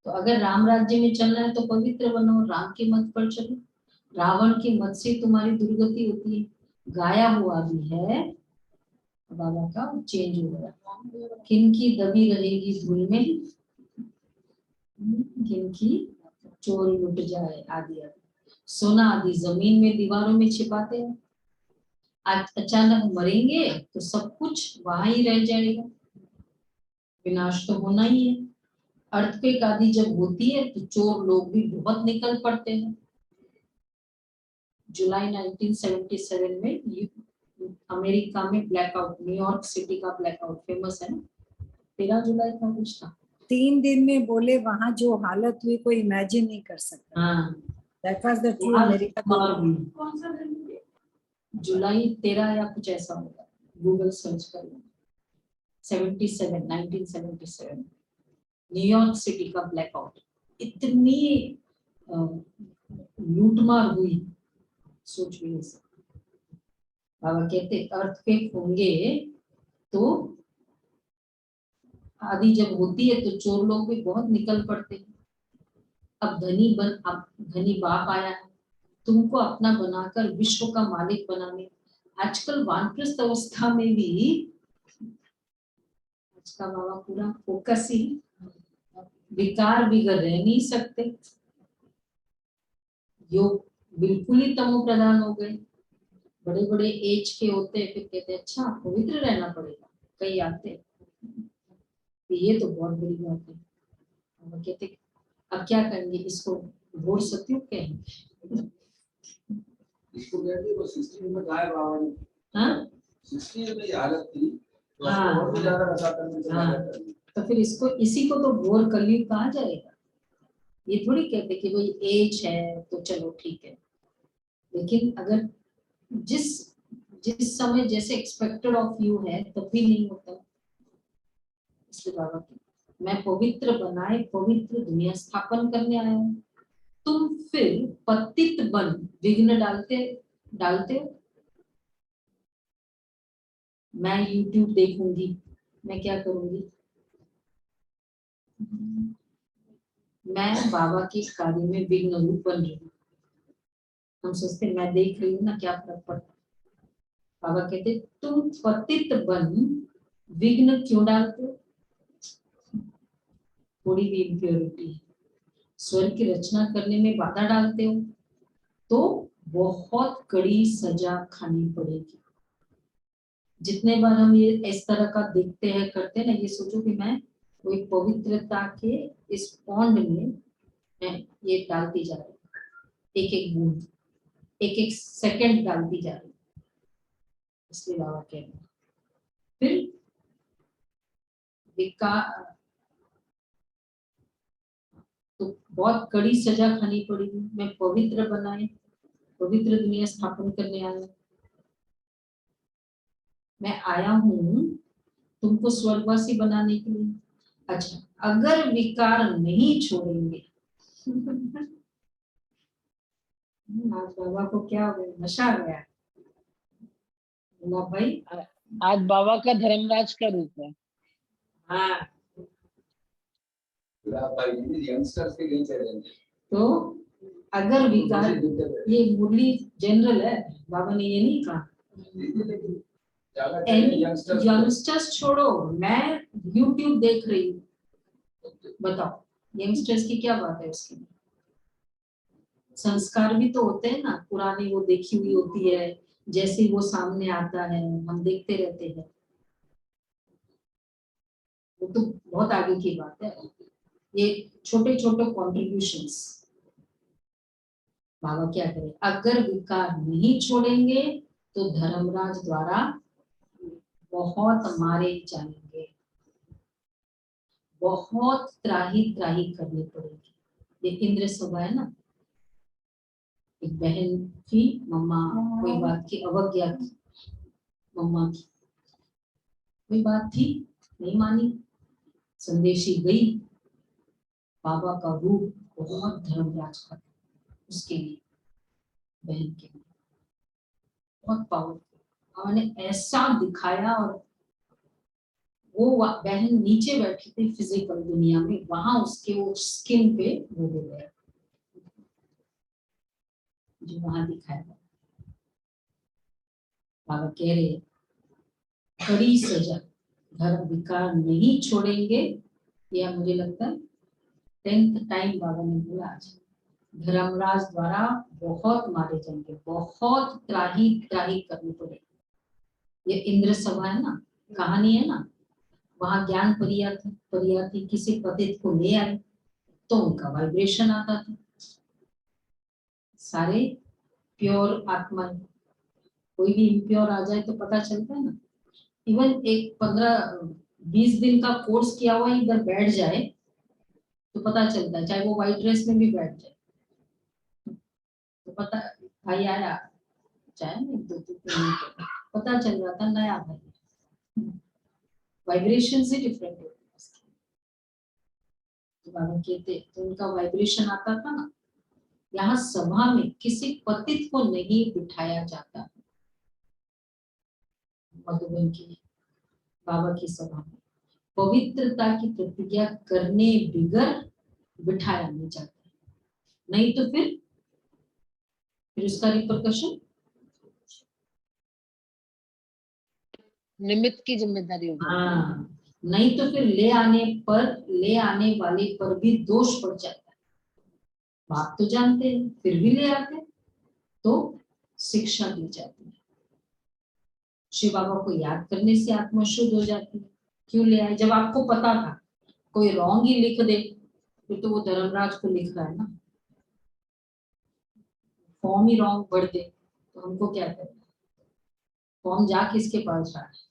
तो अगर राम राज्य में चलना है तो पवित्र बनो, राम के मत पर चलो। रावण की मत से तुम्हारी दुर्गति होती है, गाया हुआ भी है बाबा का, चेंज हो गया। किनकी दबी रहेगी धूल में, किनकी चोर लुट जाए आदि आदि, सोना आदि जमीन में दीवारों में छिपाते हैं। अचानक मरेंगे तो सब कुछ वहां ही रह जाएगा, विनाश तो होना ही है। अर्थक्वेक आदि जब होती है तो चोर लोग भी बहुत निकल पड़ते हैं। जुलाई 1977 में अमेरिका में ब्लैकआउट, न्यूयॉर्क सिटी का ब्लैकआउट फेमस है ना, 13 जुलाई का कुछ था, 3 दिन में बोले वहां जो हालत हुई कोई इमेजिन नहीं कर सकता। हाँ that was the true America. कौन सा दिन है? जुलाई 13 या कुछ ऐसा होगा, गूगल सर्च कर लो। 1977 न्यूयॉर्क सिटी का ब्लैकआउट, इतनी लूटमार हुई, सोच भी नहीं सकते। बाबा कहते अर्थक्वेक होंगे तो आदि जब होती है तो चोर लोग भी बहुत निकल पड़ते हैं। अब धनी बाप आया है तुमको अपना बनाकर विश्व का मालिक बनाने। आजकल वानप्रस्थ अवस्था में भी आज का बाबा पूरा फोकस ही विकार बिगड़ रह नहीं सकते, योग बिल्कुल ही तमो प्रधान हो गए। बड़े बड़े एज के होते हैं, फिर कहते हैं अच्छा पवित्र रहना पड़ेगा, कई आते हैं। ये तो बहुत बड़ी बात है। हम कहते अब क्या करेंगे, इसको घोर सत्युग कहेंगे। इसको कहते वो 60 में गायब बाबा ने, हाँ 60 में ये हालत थी तो हाँ, और भी ज्यादा रसा करने से हाँ। तो फिर इसी को तो घोर कलयुग कहा जाएगा। ये थोड़ी कहते कि भाई एज है तो चलो ठीक है, लेकिन अगर जिस समय जैसे एक्सपेक्टेड ऑफ यू है तब भी नहीं होता। इसलिए बाबा की मैं पवित्र बनाए पवित्र दुनिया स्थापन करने आया हूँ, तुम फिर पतित बन विघ्न डालते हो। मैं YouTube देखूंगी, मैं क्या करूंगी, मैं बाबा के कार्य में विघ्न रूप बन रही हूँ। हम सोचते मैं देख रही हूँ ना, क्या फर्क पड़ता। बाबा कहते तुम पतित बन विघ्न क्यों डालते हो। थोड़ी भी इम्प्योरिटी है, स्वर्ग की रचना करने में बाधा डालते हो तो बहुत कड़ी सजा खानी पड़ेगी। जितने बार हम ये इस तरह का देखते हैं करते हैं ना, ये सोचो कि मैं कोई पवित्रता के इस पॉन्ड में मैं ये डालती जा रही हूँ, एक एक बूंद एक एक सेकंड डालती जा रही हूँ। इसलिए बाबा कह रहे हैं फिर तो बहुत कड़ी सजा खानी पड़ेगी। मैं पवित्र बनाए पवित्र दुनिया स्थापन करने आया, मैं आया हूँ तुमको स्वर्गवासी बनाने के लिए। अच्छा अगर विकार नहीं छोड़ेंगे आज बाबा को क्या हो गया, नशा आ गया भाई। आज बाबा का धर्मराज का रूप है। हाँ यंगस्टर्स के लिए चलेंगे तो अगर विकार, ये मुरली जनरल है, बाबा ने ये नहीं कहा यंगस्टर्स छोड़ो, मैं YouTube देख रही हूँ, बताओ यंगस्टर्स की क्या बात है। उसके संस्कार भी तो होते हैं ना, पुरानी वो देखी हुई होती है, जैसे वो सामने आता है हम देखते रहते हैं, वो तो बहुत आगे की बात है। ये छोटे छोटे कॉन्ट्रीब्यूशंस बाबा क्या करें, अगर विकार नहीं छोड़ेंगे तो धर्मराज द्वारा बहुत मारे जाएंगे, बहुत त्राही करनी पड़ेगी। ये इंद्र सभा है ना, एक बहन की मम्मा कोई बात की अवज्ञा की, मम्मा की कोई बात थी नहीं मानी, संदेशी गई, बाबा का रूप बहुत धर्मराज का उसके लिए, बहन के लिए बहुत पावरफुल। उन्होंने ऐसा दिखाया और वो बहन नीचे बैठी थी फिजिकल दुनिया में, वहां उसके वो स्किन पे वो हो गया जो वहां दिखाया। बाबा कह रहे कड़ी सजा, धर्म विकार नहीं छोड़ेंगे। या मुझे लगता है 10th टाइम बाबा ने बोला आज, धर्मराज द्वारा बहुत मारे जाएंगे, बहुत त्राही करनी पड़ेगी। ये इंद्र सभा है ना, कहानी है ना, वहां ज्ञान परिया थी, किसी पतित को ले आए तो उनका वाइब्रेशन आता था, सारे प्योर आत्मा, कोई भी इम्प्योर आ जाए तो पता चलता है ना। इवन एक 15-20 दिन का कोर्स किया हुआ इधर बैठ जाए तो पता चलता है, चाहे वो व्हाइट ड्रेस में भी बैठ जाए तो पता, भाई आया चाहे नहीं 2-3 मिनट पता चल रहा था नया भाई, वाइब्रेशन से डिफरेंट होती है उसकी। तो बाबा कहते तो उनका वाइब्रेशन आता था ना, यहाँ सभा में किसी पतित को नहीं बिठाया जाता, मधुबन की बाबा की सभा में पवित्रता की प्रतिज्ञा करने बिगर बिठाया नहीं जाता, नहीं तो फिर उसका रिपरकशन निमित्त की जिम्मेदारी होगी। हाँ, नहीं तो फिर ले आने वाले पर भी दोष पड़ जाता है। बात तो जानते हैं फिर भी ले आते तो शिक्षा दी जाती है। शिव बाबा को याद करने से आत्मा शुद्ध हो जाती है। क्यों ले आए? जब आपको पता था कोई रॉन्ग ही लिख दे फिर तो वो धर्मराज को लिख रहा है ना, फॉर्म ही रॉन्ग भर दे तो हमको क्या करना, फॉर्म जा किसके पास रहा है।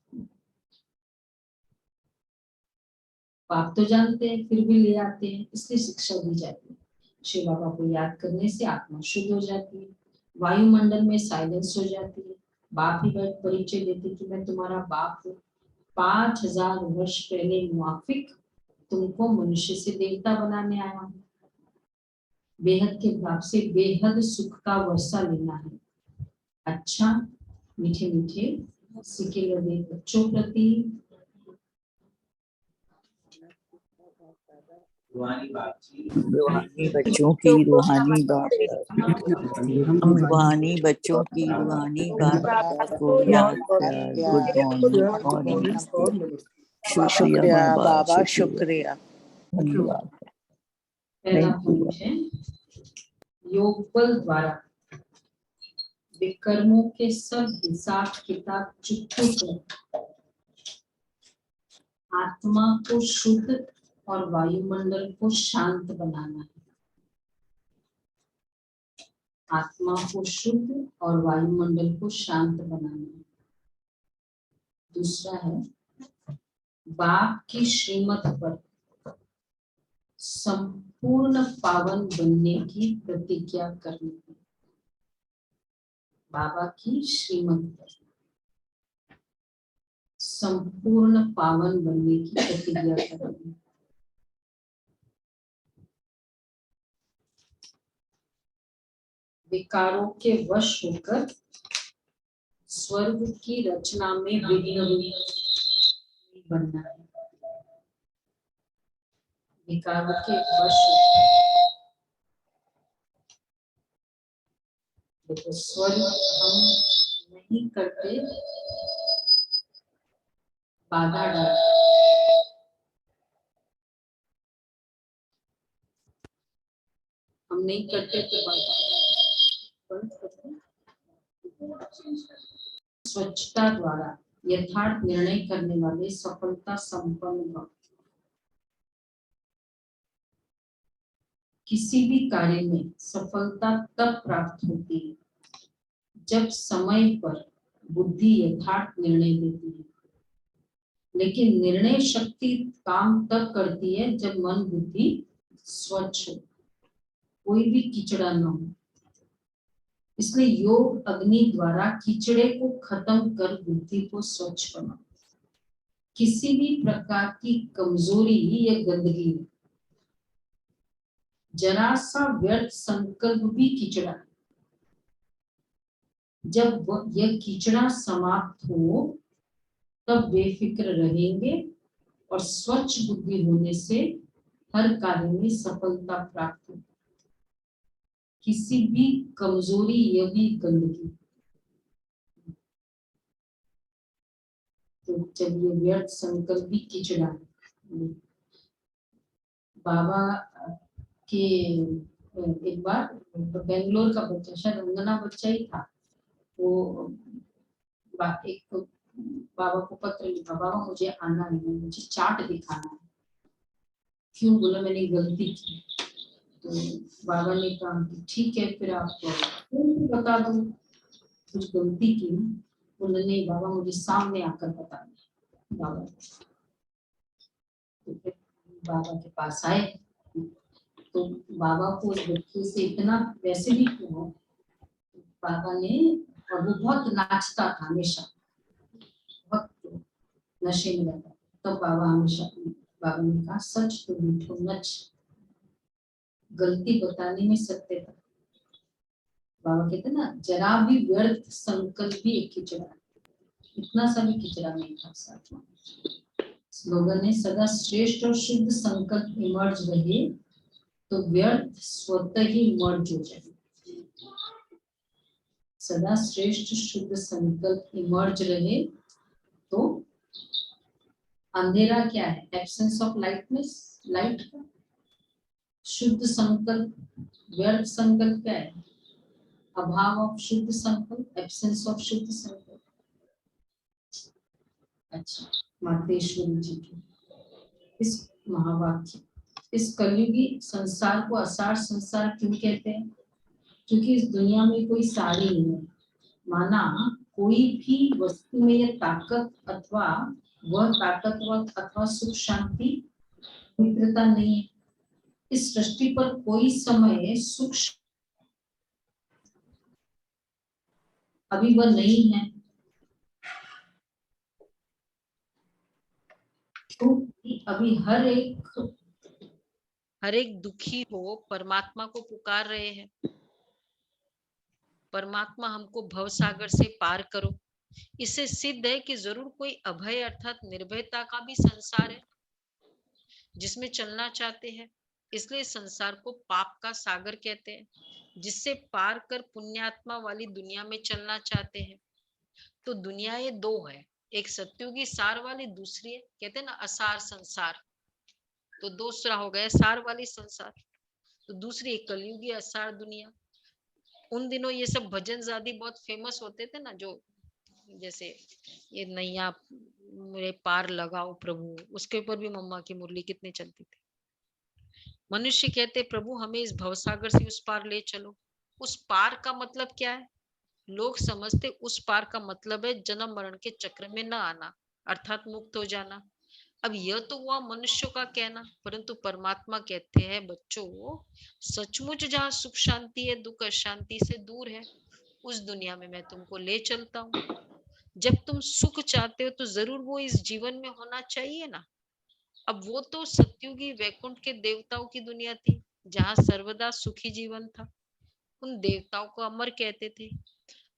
आप तो जानते हैं फिर भी ले आते हैं, इसलिए शिक्षा दी जाती है। शिव बाबा को याद करने से आत्मा शुद्ध हो जाती है, वायुमंडल में साइलेंस हो जाती है। बाप ही बैठ परिचय देते कि मैं तुम्हारा बाप हूँ, 5000 वर्ष पहले मुआफिक तुमको मनुष्य से देवता बनाने आया हूँ। बेहद के बाप से बेहद सुख का वर्षा लेना है। अच्छा मीठे मीठे सिके लगे बच्चों प्रति रूहानी बातचीत, रूहानी बच्चों की रूहानी बात, रूहानी बच्चों की रूहानी बात को याद कर। गुड मॉर्निंग, शुक्रिया बाबा, शुक्रिया, धन्यवाद। पहला पॉइंट है योग बल द्वारा विकर्मों के सब हिसाब किताब चुप्पू कर आत्मा को शुद्ध और वायुमंडल को शांत बनाना है। आत्मा को शुद्ध और वायुमंडल को शांत बनाना है। दूसरा है बाप की श्रीमत पर संपूर्ण पावन बनने की प्रतिज्ञा करनी है। बाबा की श्रीमत पर संपूर्ण पावन बनने की प्रतिज्ञा करनी है। विकारों के वश होकर स्वर्ग की रचना में विघ्न बनना है। विकारों के वश देखो स्वर्ग हम नहीं करते, बाधा डाल हम नहीं करते तो बाधा बंद करते। स्वच्छता द्वारा यथार्थ निर्णय करने वाले सफलता संपन्न भक्त किसी भी कार्य में सफलता तब प्राप्त होती है जब समय पर बुद्धि यथार्थ निर्णय देती है, लेकिन निर्णय शक्ति काम तब करती है जब मन बुद्धि स्वच्छ हो, कोई भी कीचड़ा न हो। इसलिए योग अग्नि द्वारा कीचड़े को खत्म कर बुद्धि को स्वच्छ बनाओ। किसी भी प्रकार की कमजोरी या गंदगी, जरा सा व्यर्थ संकल्प भी कीचड़ा। जब यह कीचड़ा समाप्त हो तब बेफिक्र रहेंगे और स्वच्छ बुद्धि होने से हर कार्य में सफलता प्राप्त होगी। किसी भी कमजोरी या भी गंदगी, तो जब ये व्यर्थ संकल्प भी कीचड़ा। बाबा के एक बार बेंगलोर का बच्चा, शायद रंगना बच्चा ही था, वो एक बाबा को पत्र लिखा, बाबा मुझे आना है, मुझे चार्ट दिखाना है। क्यों? बोला मैंने गलती की। तो बाबा ने कहा कि ठीक है फिर आप बता दो कुछ गलती की। बोला नहीं बाबा मुझे सामने आकर बताना। बाबा तो फिर बाबा के पास आए, तो बाबा को उस बच्चे से इतना वैसे भी क्यों, बाबा ने, और वो बहुत नाचता था हमेशा, बहुत नशे में रहता, तो बाबा ने कहा सच तो मीठो नच, गलती बताने में सत्य था। बाबा कहते ना, जरा भी व्यर्थ संकल्प भी एक खिचड़ा, इतना सा भी खिचड़ा नहीं था साथ में। स्लोगन है सदा श्रेष्ठ और शुद्ध संकल्प इमर्ज रहे तो व्यर्थ स्वतः ही मर्ज हो जाए। सदा श्रेष्ठ शुद्ध संकल्प इमर्ज रहे तो अंधेरा क्या है, एब्सेंस ऑफ लाइटनेस, लाइट का। शुद्ध संकल्प, व्यर्थ संकल्प क्या है, अभाव ऑफ शुद्ध संकल्प, एब्सेंस ऑफ शुद्ध संकल्प। अच्छा, मातेश्वरी जी की इस महावाक्य, इस कलयुगी संसार को असार संसार क्यों कहते हैं? क्योंकि इस दुनिया में कोई सार ही नहीं है। माना कोई भी वस्तु में यह ताकत अथवा वह ताकत अथवा सुख शांति पवित्रता नहीं है। इस सृष्टि पर कोई समय सुख अभी वह नहीं है, तो अभी हर एक दुखी हो परमात्मा को पुकार रहे हैं, परमात्मा हमको भवसागर से पार करो। इससे सिद्ध है कि जरूर कोई अभय अर्थात निर्भयता का भी संसार है जिसमें चलना चाहते हैं। इसलिए संसार को पाप का सागर कहते हैं, जिससे पार कर पुण्यात्मा वाली दुनिया में चलना चाहते हैं। तो दुनिया ये दो है, एक सत्युगी सार वाली, दूसरी है कहते हैं ना असार संसार। तो दूसरा हो गया सार वाली संसार, तो दूसरी एक कलयुगी असार दुनिया। उन दिनों ये सब भजन आदि बहुत फेमस होते थे ना, जो जैसे ये नैया मेरे पार लगाओ प्रभु, उसके ऊपर भी मम्मा की मुरली कितनी चलती थी। मनुष्य कहते प्रभु हमें इस भवसागर से उस पार ले चलो। उस पार का मतलब क्या है? लोग समझते उस पार का मतलब है जन्म मरण के चक्र में न आना, अर्थात मुक्त हो जाना। अब यह तो हुआ मनुष्यों का कहना, परंतु परमात्मा कहते हैं बच्चों, सचमुच जहाँ सुख शांति है, दुख अशांति से दूर है, उस दुनिया में मैं तुमको ले चलता हूँ। जब तुम सुख चाहते हो तो जरूर वो इस जीवन में होना चाहिए ना। अब वो तो सत्युगी वैकुंठ के देवताओं की दुनिया थी, जहाँ सर्वदा सुखी जीवन था। उन देवताओं को अमर कहते थे।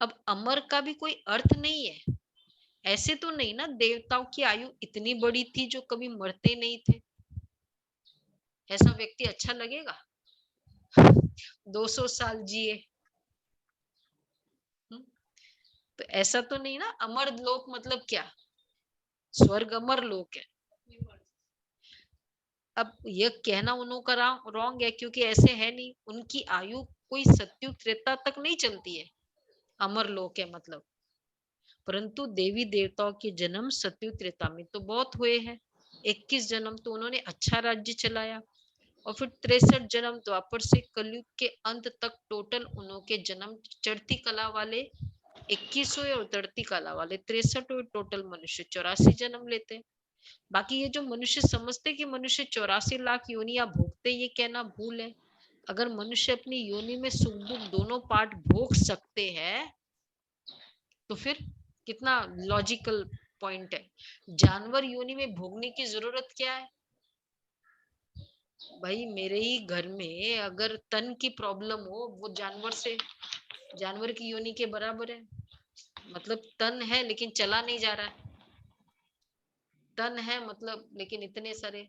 अब अमर का भी कोई अर्थ नहीं है। ऐसे तो नहीं ना देवताओं की आयु इतनी बड़ी थी जो कभी मरते नहीं थे। ऐसा व्यक्ति अच्छा लगेगा 200 साल जिए? तो ऐसा तो नहीं ना। अमर लोक मतलब क्या? स्वर्ग अमर लोक है। अब यह कहना उन्हों का रॉन्ग है, क्योंकि ऐसे है नहीं। उनकी आयु कोई सत्युग त्रेता तक नहीं चलती है, अमर लोक है मतलब। परंतु देवी देवताओं के जन्म सत्युग त्रेता में तो बहुत हुए हैं। 21 जन्म तो उन्होंने अच्छा राज्य चलाया, और फिर 63 जन्म द्वापर से कलयुग के अंत तक टोटल उन्होंने जन्म चढ़ती कला वाले 21 हुए और उतरती कला वाले 63 हुए। टोटल मनुष्य 84 जन्म लेते हैं। बाकी ये जो मनुष्य समझते कि मनुष्य 84 लाख योनियां भोगते, ये कहना भूल है। अगर मनुष्य अपनी योनि में सुख दुख दोनों पार्ट भोग सकते हैं तो फिर कितना लॉजिकल पॉइंट है। जानवर योनि में भोगने की जरूरत क्या है? भाई मेरे ही घर में अगर तन की प्रॉब्लम हो, वो जानवर की योनि के बराबर है। मतलब तन है लेकिन चला नहीं जा रहा है, तन है मतलब लेकिन इतने सारे।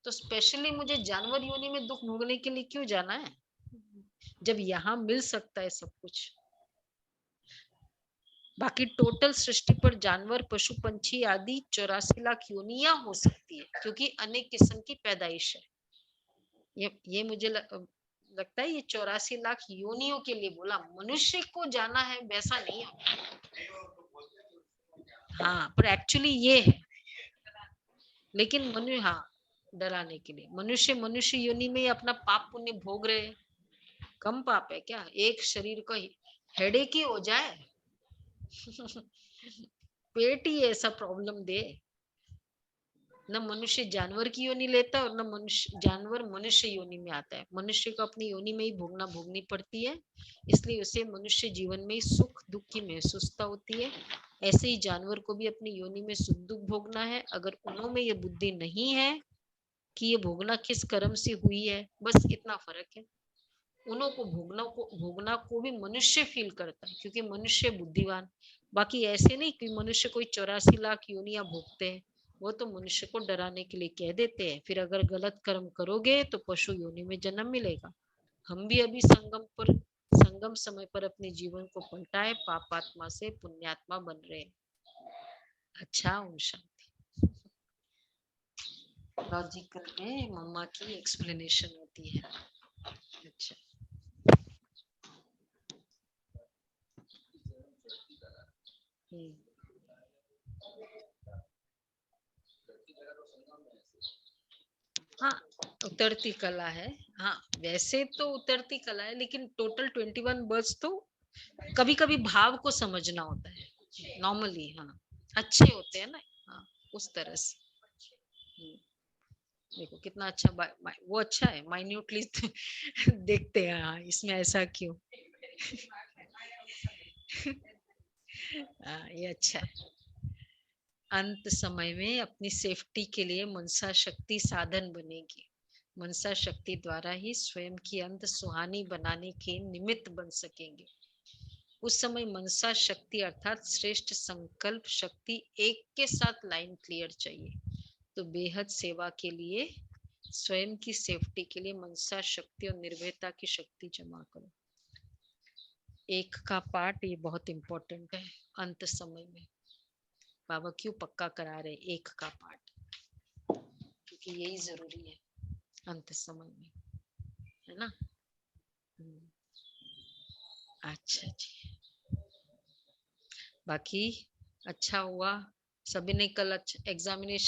तो स्पेशली मुझे जानवर योनि में दुख भोगने के लिए क्यों जाना है, जब यहाँ मिल सकता है सब कुछ। बाकी टोटल सृष्टि पर जानवर पशु पंछी आदि 84 लाख योनियां हो सकती है, क्योंकि अनेक किस्म की पैदाइश है। ये मुझे लगता है ये 84 लाख योनियों के लिए बोला। मनुष्य को जाना है वैसा नहीं है। हाँ, पर एक्चुअली ये है। लेकिन मनुष्य, हाँ, डराने के लिए मनुष्य योनि में अपना पाप पुण्य भोग रहे हैं। कम पाप है क्या? एक शरीर का हेडेक ही हो जाए पेट ही ऐसा प्रॉब्लम दे, न मनुष्य जानवर की योनि लेता है और न मनुष्य जानवर मनुष्य योनि में आता है। मनुष्य को अपनी योनि में ही भोगनी पड़ती है, इसलिए उसे मनुष्य जीवन में सुख दुख की महसूसता होती है। ऐसे ही जानवर को भी अपनी योनि में सुख दुख भोगना है। अगर उन्होंने ये बुद्धि नहीं है कि ये भोगना किस कर्म से हुई है, बस इतना फर्क है। उन्हों को भोगना को भी मनुष्य फील करता है, क्योंकि मनुष्य बुद्धिवान। बाकी ऐसे नहीं कि मनुष्य कोई 84 लाख योनियां भोगते हैं, वो तो मनुष्य को डराने के लिए कह देते हैं। फिर अगर गलत कर्म करोगे तो पशु योनि में जन्म मिलेगा। हम भी अभी संगम समय पर अपने जीवन को पलटाए, पापात्मा से पुण्यात्मा बन रहे हैं। अच्छा, ओम शांति। लॉजिकल में मम्मा की एक्सप्लेनेशन होती है। अच्छा, हाँ, उतरती कला है। हाँ, वैसे तो उतरती कला है, लेकिन टोटल 21 बर्ड्स तो कभी कभी भाव को समझना होता है नॉर्मली। हाँ, अच्छे होते हैं ना। हाँ, उस तरह से। देखो कितना अच्छा वो अच्छा है, माइन्यूटली देखते हैं। हाँ, इसमें ऐसा क्यों? ये अच्छा है। अंत समय में अपनी सेफ्टी के लिए मनसा शक्ति साधन बनेगी। मनसा शक्ति द्वारा ही स्वयं की अंत सुहानी बनाने के निमित्त बन सकेंगे। उस समय मनसा शक्ति अर्थात श्रेष्ठ संकल्प शक्ति एक के साथ लाइन क्लियर चाहिए। तो बेहद सेवा के लिए, स्वयं की सेफ्टी के लिए मनसा शक्ति और निर्भयता की शक्ति जमा करो। एक का पाठ ये बहुत इंपॉर्टेंट है अंत समय में। बाबा क्यों पक्का करा रहे एक का पाठ, क्योंकि यही जरूरी है अंत समय में, है ना। अच्छा जी, बाकी अच्छा हुआ। सभी ने कल एग्जामिनेशन